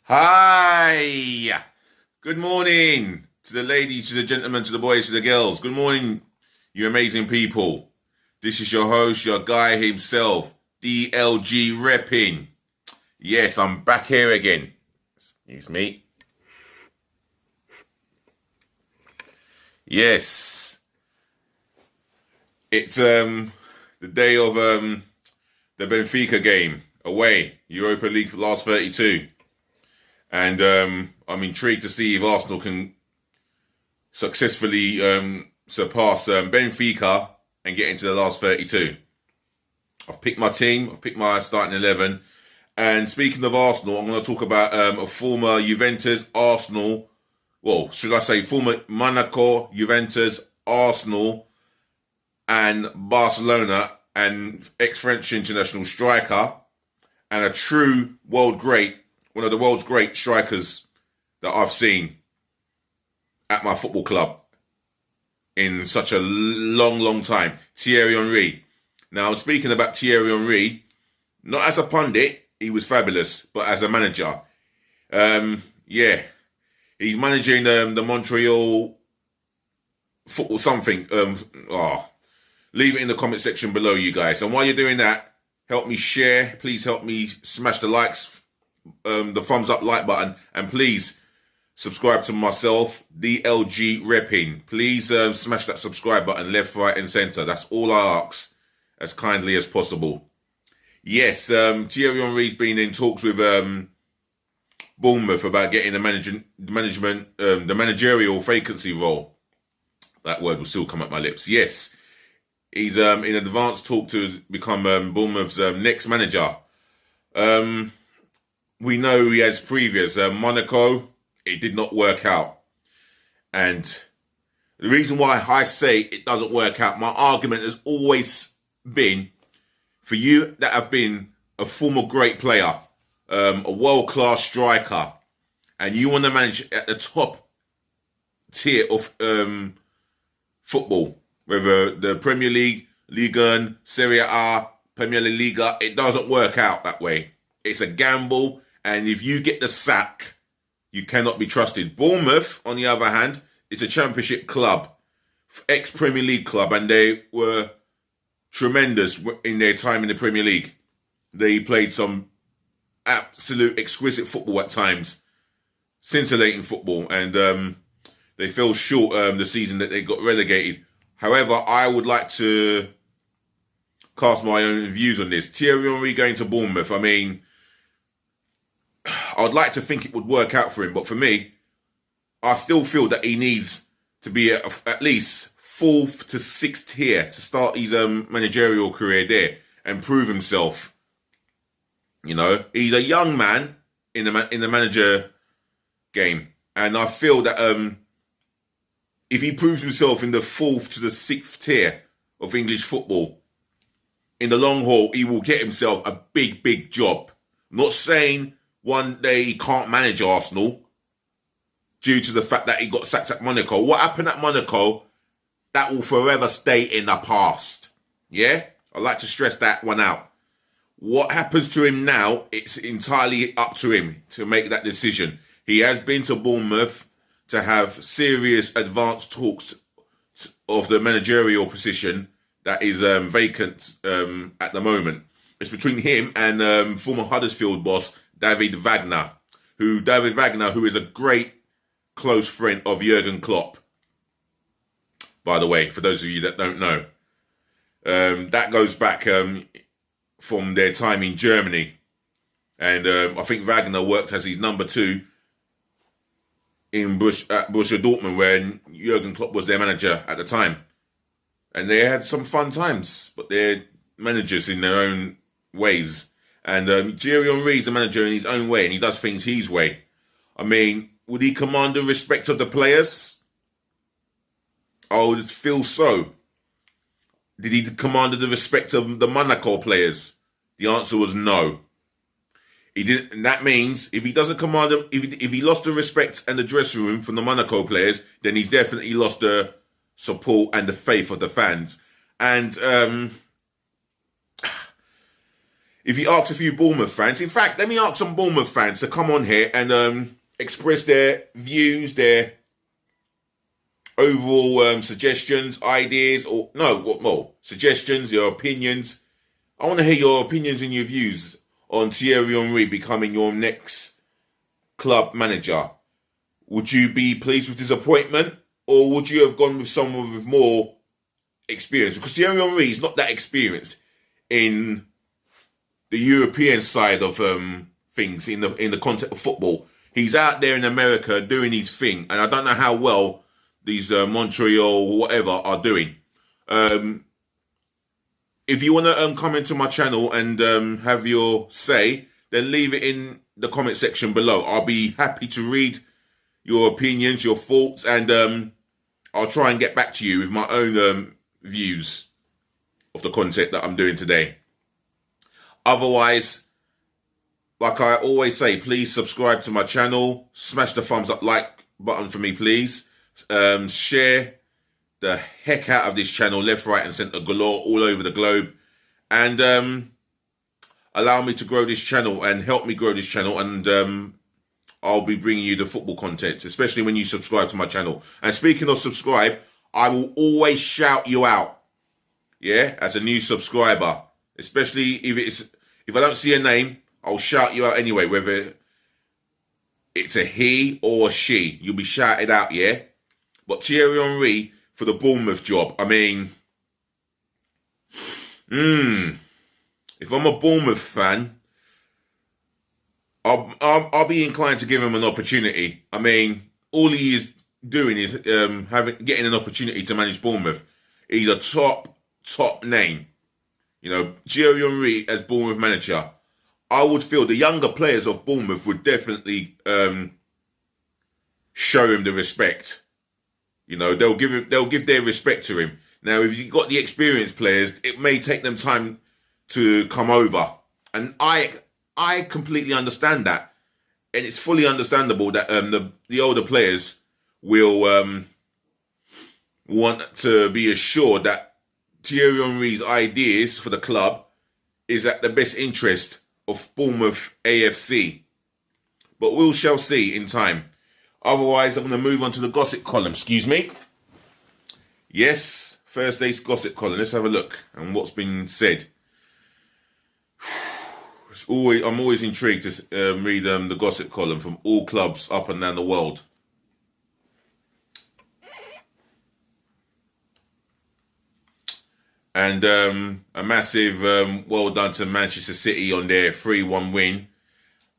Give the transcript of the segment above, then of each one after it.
Hi! Good morning to the ladies, to the gentlemen, to the boys, to the girls. Good morning, you amazing people. This is your host, your guy himself, DLG Reppin. Yes, I'm back here again. Excuse me. Yes, it's the day of the Benfica game away, Europa League for last 32. And I'm intrigued to see if Arsenal can successfully surpass Benfica and get into the last 32. I've picked my team. I've picked my starting 11. And speaking of Arsenal, I'm going to talk about a former Juventus, Arsenal, well, should I say former Monaco, Juventus, Arsenal, and Barcelona, and ex-French international striker, and a true world great, one of the world's great strikers that I've seen at my football club in such a long time, Thierry Henry. Now, I'm speaking about Thierry Henry, not as a pundit, he was fabulous, but as a manager. He's managing the Montreal football something. Leave it in the comment section below, you guys. And while you're doing that, help me share. Please help me smash the likes, the thumbs up like button, and please subscribe to myself, DLG Reppin. Please smash that subscribe button left, right, and centre. That's all I ask, as kindly as possible. Yes, Thierry Henry's been in talks with Bournemouth about getting the managerial vacancy role. That word will still come at my lips. Yes, he's in advanced talk to become Bournemouth's next manager. We know he has previous Monaco. It did not work out. And the reason why I say it doesn't work out, my argument has always been, for you that have been a former great player, a world-class striker, and you want to manage at the top tier of football, whether the Premier League, Ligue 1, Serie A, Premier Liga, it doesn't work out that way. It's a gamble, and if you get the sack, you cannot be trusted. Bournemouth, on the other hand, is a championship club, ex-Premier League club, and they were tremendous in their time in the Premier League. They played some absolute exquisite football at times, scintillating football, and they fell short the season that they got relegated. However, I would like to cast my own views on this. Thierry Henry going to Bournemouth, I mean, I would like to think it would work out for him, but for me, I still feel that he needs to be at least 4th to 6th tier to start his managerial career there and prove himself. You know, he's a young man in the manager game, and I feel that if he proves himself in the 4th to the 6th tier of English football, in the long haul, he will get himself a big job. I'm not saying one day he can't manage Arsenal due to the fact that he got sacked at Monaco. What happened at Monaco, that will forever stay in the past. Yeah? I'd like to stress that one out. What happens to him now, it's entirely up to him to make that decision. He has been to Bournemouth to have serious advanced talks of the managerial position that is vacant at the moment. It's between him and former Huddersfield boss, David Wagner, who is a great close friend of Jurgen Klopp. By the way, for those of you that don't know, that goes back from their time in Germany. And I think Wagner worked as his number 2 at Borussia Dortmund when Jurgen Klopp was their manager at the time. And they had some fun times, but they're managers in their own ways. And Thierry Henry is a manager in his own way, and he does things his way. I mean, would he command the respect of the players? I would feel so. Did he command the respect of the Monaco players? The answer was no. He didn't. And that means if he doesn't command them, if he lost the respect and the dressing room from the Monaco players, then he's definitely lost the support and the faith of the fans. And if you ask a few Bournemouth fans, in fact, let me ask some Bournemouth fans to come on here and express their views, their overall suggestions, ideas, or no, what more? Suggestions, your opinions. I want to hear your opinions and your views on Thierry Henry becoming your next club manager. Would you be pleased with his appointment, or would you have gone with someone with more experience? Because Thierry Henry is not that experienced in the European side of things in the context of football. He's out there in America doing his thing, and I don't know how well these Montreal or whatever are doing. If you want to come into my channel and have your say, then leave it in the comment section below. I'll be happy to read your opinions, your thoughts, and I'll try and get back to you with my own views of the content that I'm doing today. Otherwise, like I always say, please subscribe to my channel. Smash the thumbs up like button for me, please. Share the heck out of this channel, left, right, and centre galore, all over the globe. And allow me to grow this channel and help me grow this channel. And I'll be bringing you the football content, especially when you subscribe to my channel. And speaking of subscribe, I will always shout you out. Yeah, as a new subscriber. Especially if I don't see a name, I'll shout you out anyway, whether it's a he or a she. You'll be shouted out, yeah? But Thierry Henry for the Bournemouth job, I mean, if I'm a Bournemouth fan, I'll be inclined to give him an opportunity. I mean, all he is doing is getting an opportunity to manage Bournemouth. He's a top name. You know, Thierry Henry as Bournemouth manager, I would feel the younger players of Bournemouth would definitely show him the respect. You know, they'll give their respect to him. Now, if you've got the experienced players, it may take them time to come over. And I completely understand that. And it's fully understandable that the older players will want to be assured that Thierry Henry's ideas for the club is at the best interest of Bournemouth AFC. But we shall see in time. Otherwise, I'm going to move on to the gossip column. Excuse me. Yes, Thursday's gossip column. Let's have a look on what's been said. I'm always intrigued to read the gossip column from all clubs up and down the world. And a massive well done to Manchester City on their 3-1 win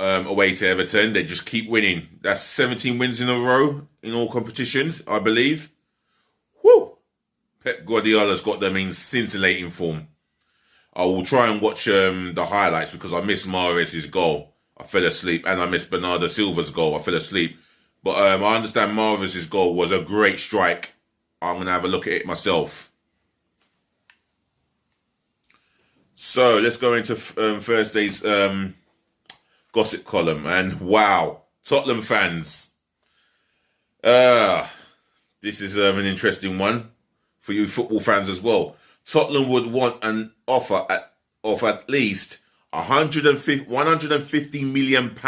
away to Everton. They just keep winning. That's 17 wins in a row in all competitions, I believe. Woo! Pep Guardiola's got them in scintillating form. I will try and watch the highlights because I missed Mahrez's goal. I fell asleep. And I missed Bernardo Silva's goal. I fell asleep. But I understand Mahrez's goal was a great strike. I'm going to have a look at it myself. So let's go into Thursday's gossip column. And wow, Tottenham fans. This is an interesting one for you football fans as well. Tottenham would want an offer of at least £150 million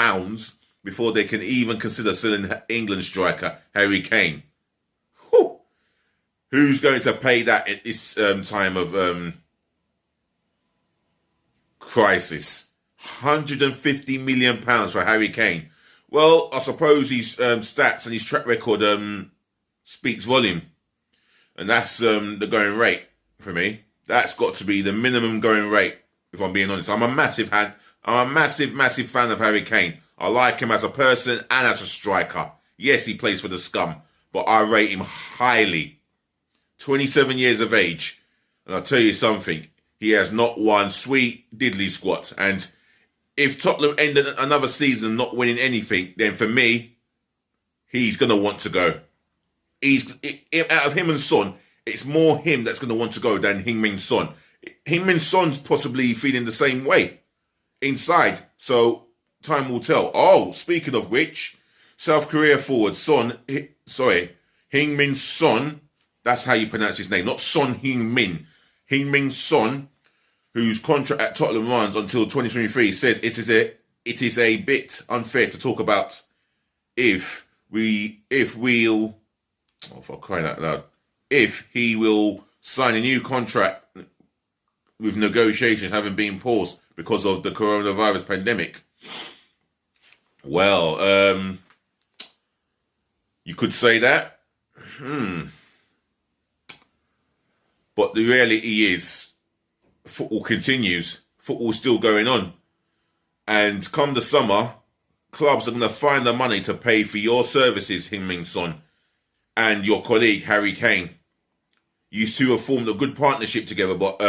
before they can even consider selling England striker Harry Kane. Whew. Who's going to pay that at this time of crisis? £150 million for Harry Kane. Well, I suppose his stats and his track record speaks volume. And that's the going rate for me. That's got to be the minimum going rate, if I'm being honest. I'm a massive fan of Harry Kane. I like him as a person and as a striker. Yes, he plays for the scum, but I rate him highly. 27 years of age. And I'll tell you something. He has not won sweet diddly squat. And if Tottenham ended another season not winning anything, then for me, he's going to want to go. Out of him and Son, it's more him that's going to want to go than Heung-min Son. Heung-min Son's possibly feeling the same way inside. So time will tell. Oh, speaking of which, South Korea forward Heung-min Son. That's how you pronounce his name, not Son Heung-min. Heung-min Son whose contract at Tottenham runs until 2023, says it is a bit unfair to talk about if we'll, oh, for crying out loud, if he will sign a new contract with negotiations having been paused because of the coronavirus pandemic. Well, you could say that. But the reality is, football continues. Football's still going on. And come the summer, clubs are going to find the money to pay for your services, Heung-min Son, and your colleague, Harry Kane. You two have formed a good partnership together, but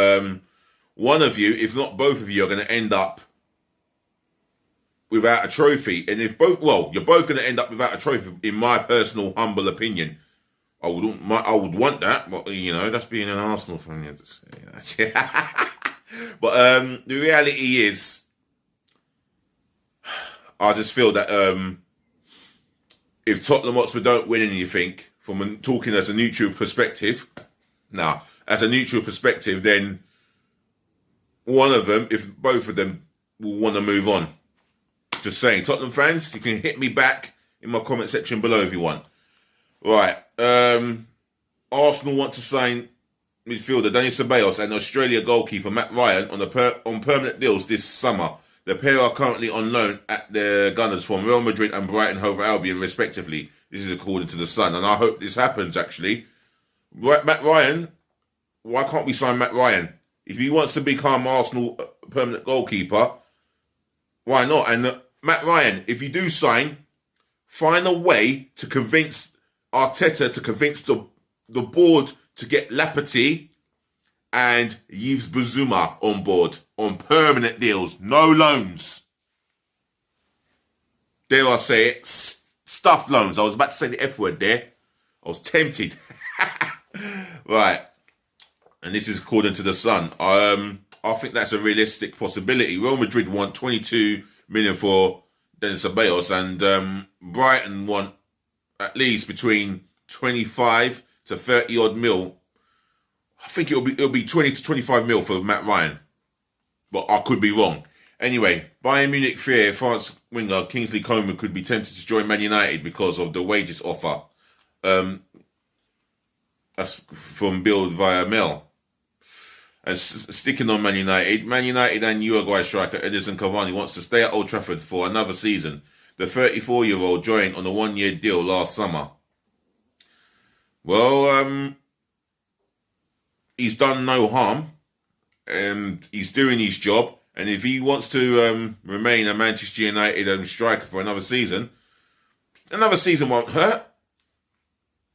one of you, if not both of you, are going to end up without a trophy. And if both, well, you're both going to end up without a trophy, in my personal, humble opinion. I would want that, but, you know, that's being an Arsenal fan. But the reality is, I just feel that if Tottenham Hotspur don't win anything, from talking as a neutral perspective, then one of them, if both of them, will want to move on. Just saying, Tottenham fans, you can hit me back in my comment section below if you want. Right, Arsenal want to sign midfielder Dani Ceballos and Australia goalkeeper Matt Ryan on permanent deals this summer. The pair are currently on loan at the Gunners from Real Madrid and Brighton Hove Albion, respectively. This is according to The Sun, and I hope this happens, actually. Matt Ryan, why can't we sign Matt Ryan? If he wants to become Arsenal permanent goalkeeper, why not? And Matt Ryan, if you do sign, find a way to convince Arteta, to convince the board to get Lapati and Yves Bissouma on board on permanent deals, no loans. Dare I say it, stuff loans. I was about to say the F word there. I was tempted. Right. And this is according to The Sun. I think that's a realistic possibility. Real Madrid want 22 million for Dani Ceballos, and Brighton want at least between 25 to 30 odd mil. I think it'll be 20 to 25 mil for Matt Ryan, but I could be wrong. Anyway, Bayern Munich fear France winger Kingsley Coman could be tempted to join Man United because of the wages offer. That's from Bill via Mail. And sticking on Man United and Uruguay striker Edinson Cavani wants to stay at Old Trafford for another season. The 34-year-old joined on a one-year deal last summer. Well, he's done no harm, and he's doing his job. And if he wants to remain a Manchester United striker for another season won't hurt.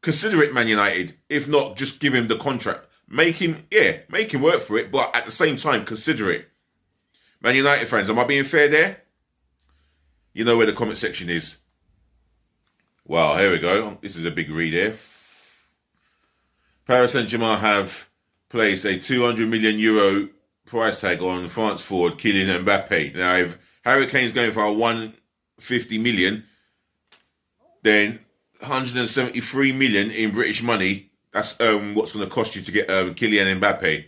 Consider it, Man United. If not, just give him the contract. Make him work for it, but at the same time, consider it. Man United fans, am I being fair there? You know where the comment section is. Well, here we go. This is a big read here. Paris Saint-Germain have placed a €200 million price tag on France forward Kylian Mbappe. Now, if Harry Kane's going for a 150 million, then 173 million in British money, that's what's going to cost you to get Kylian Mbappe.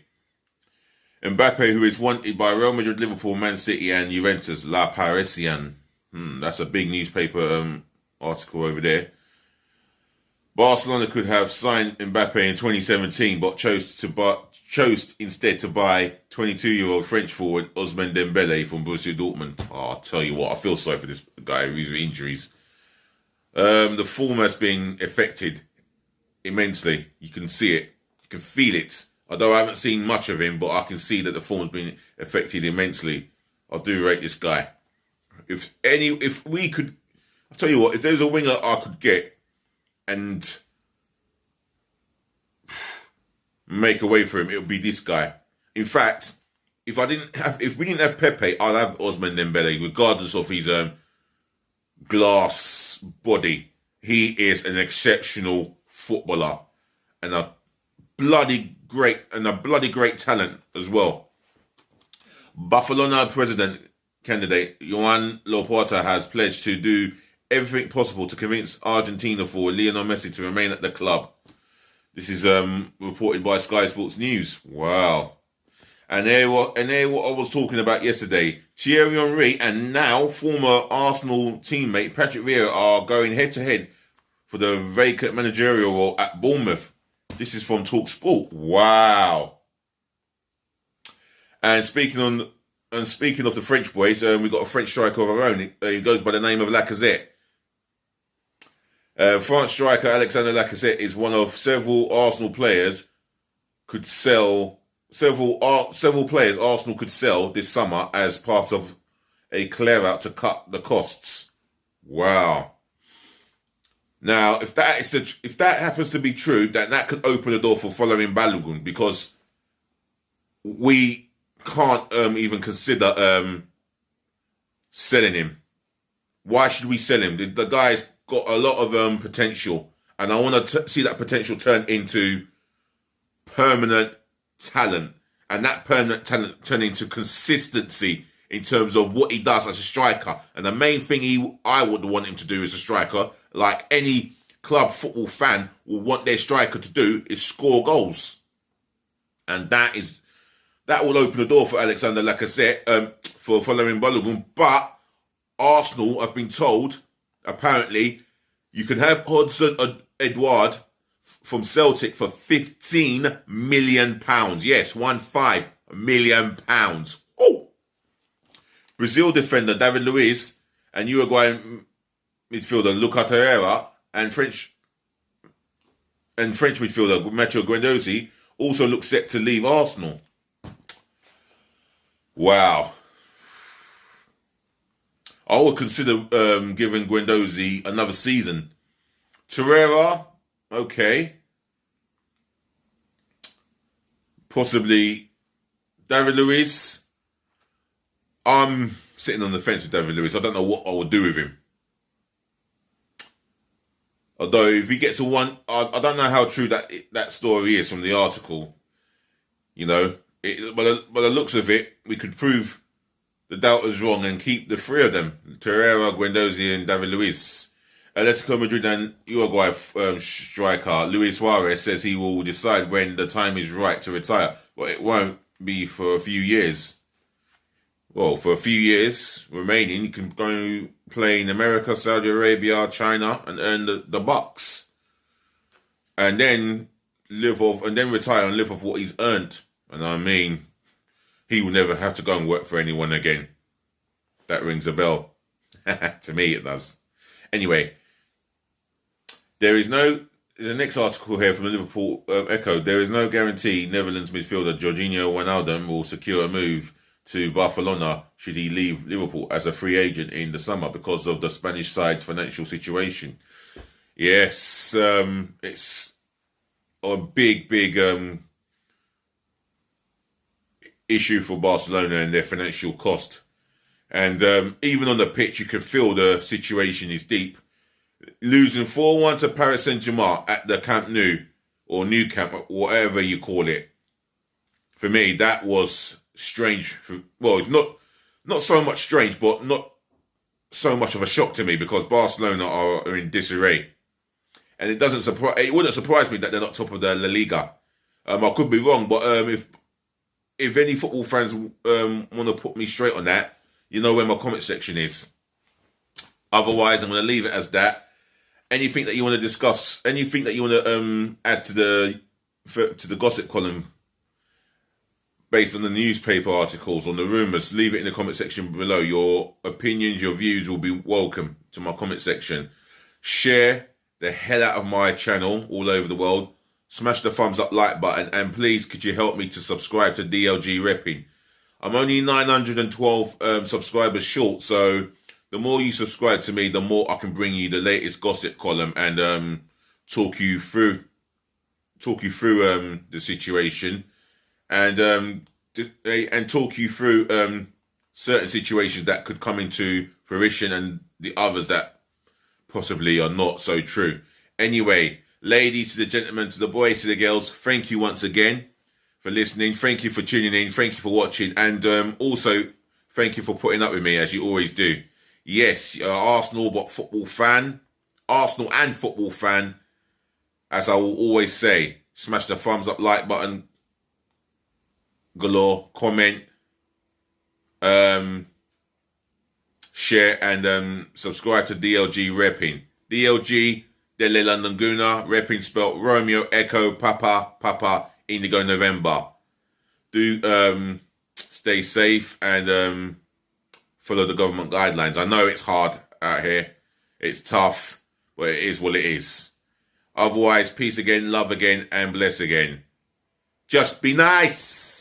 Mbappe, who is wanted by Real Madrid, Liverpool, Man City and Juventus, La Parisienne. That's a big newspaper article over there. Barcelona could have signed Mbappe in 2017, but chose instead to buy 22-year-old French forward Ousmane Dembele from Borussia Dortmund. Oh, I'll tell you what, I feel sorry for this guy with injuries. The form has been affected immensely. You can see it. You can feel it. Although I haven't seen much of him, but I can see that the form has been affected immensely. I do rate this guy. If we could, I'll tell you what, if there's a winger I could get and make a way for him, it would be this guy. In fact, if we didn't have Pepe, I'd have Ousmane Dembele, regardless of his glass body. He is an exceptional footballer and a bloody great talent as well. Barcelona president candidate Joan Laporta has pledged to do everything possible to convince Argentina forward Lionel Messi to remain at the club. This is reported by Sky Sports News. Wow. And there what I was talking about yesterday. Thierry Henry and now former Arsenal teammate Patrick Vieira are going head to head for the vacant managerial role at Bournemouth. This is from Talk Sport. Wow. And speaking of the French boys, we've got a French striker of our own. He goes by the name of Lacazette. France striker Alexander Lacazette is one of several Arsenal players could sell. Several players Arsenal could sell this summer as part of a clear out to cut the costs. Wow. Now, if that happens to be true, that could open the door for following Balogun, because we can't even consider selling him. Why should we sell him? The guy's got a lot of potential, and I want to see that potential turn into permanent talent, and that permanent talent turn into consistency in terms of what he does as a striker. And the main thing I would want him to do as a striker, like any club football fan will want their striker to do, is score goals. And that will open the door for Alexander Lacazette for following Balogun. But Arsenal have been told, apparently, you can have Hudson Edouard from Celtic for £15 million. Yes, £15 million. Oh! Brazil defender David Luiz and Uruguay midfielder Lucas Torreira and French midfielder Matteo Guendouzi also look set to leave Arsenal. Wow. I would consider giving Guendouzi another season. Torreira, okay. Possibly David Luiz. I'm sitting on the fence with David Luiz. I don't know what I would do with him. Although if he gets a one, I don't know how true that story is from the article. You know, by the looks of it, we could prove the doubters wrong and keep the three of them: Torreira, Guendouzi, and David Luiz. Atletico Madrid and Uruguay striker Luis Suarez says he will decide when the time is right to retire, but it won't be for a few years. Well, for a few years remaining, he can go play in America, Saudi Arabia, China, and earn the bucks, and then retire and live off what he's earned. And I mean, he will never have to go and work for anyone again. That rings a bell. To me, it does. Anyway, there's the next article here from the Liverpool Echo. There is no guarantee Netherlands midfielder Jorginho Wijnaldum will secure a move to Barcelona should he leave Liverpool as a free agent in the summer because of the Spanish side's financial situation. Yes, it's a big issue for Barcelona and their financial cost. And even on the pitch, you can feel the situation is deep. Losing 4-1 to Paris Saint-Germain at the Camp Nou, or Nou Camp, whatever you call it. For me, that was strange. Well, it's not so much strange, but not so much of a shock to me, because Barcelona are in disarray. And it wouldn't surprise me that they're not top of the La Liga. I could be wrong, but if any football fans want to put me straight on that, you know where my comment section is. Otherwise, I'm going to leave it as that. Anything that you want to discuss, anything that you want to add to the gossip column based on the newspaper articles, on the rumours, leave it in the comment section below. Your opinions, your views will be welcome to my comment section. Share the hell out of my channel all over the world. Smash the thumbs up like button, and please could you help me to subscribe to DLG Reppin. I'm only 912 subscribers short, so the more you subscribe to me, the more I can bring you the latest gossip column and talk you through the situation and talk you through certain situations that could come into fruition and the others that possibly are not so true. Anyway, ladies to the gentlemen, to the boys, to the girls, thank you once again for listening. Thank you for tuning in. Thank you for watching. And also, thank you for putting up with me, as you always do. Yes, Arsenal and football fan, as I will always say, smash the thumbs up like button. galore. Comment, share, and subscribe to DLG Reppin. DLG, Dele London Guna, Reppin spelled Romeo Echo Papa Indigo November. Do stay safe and follow the government guidelines. I know it's hard out here. It's tough, but it is what it is. Otherwise, peace again, love again, and bless again. Just be nice.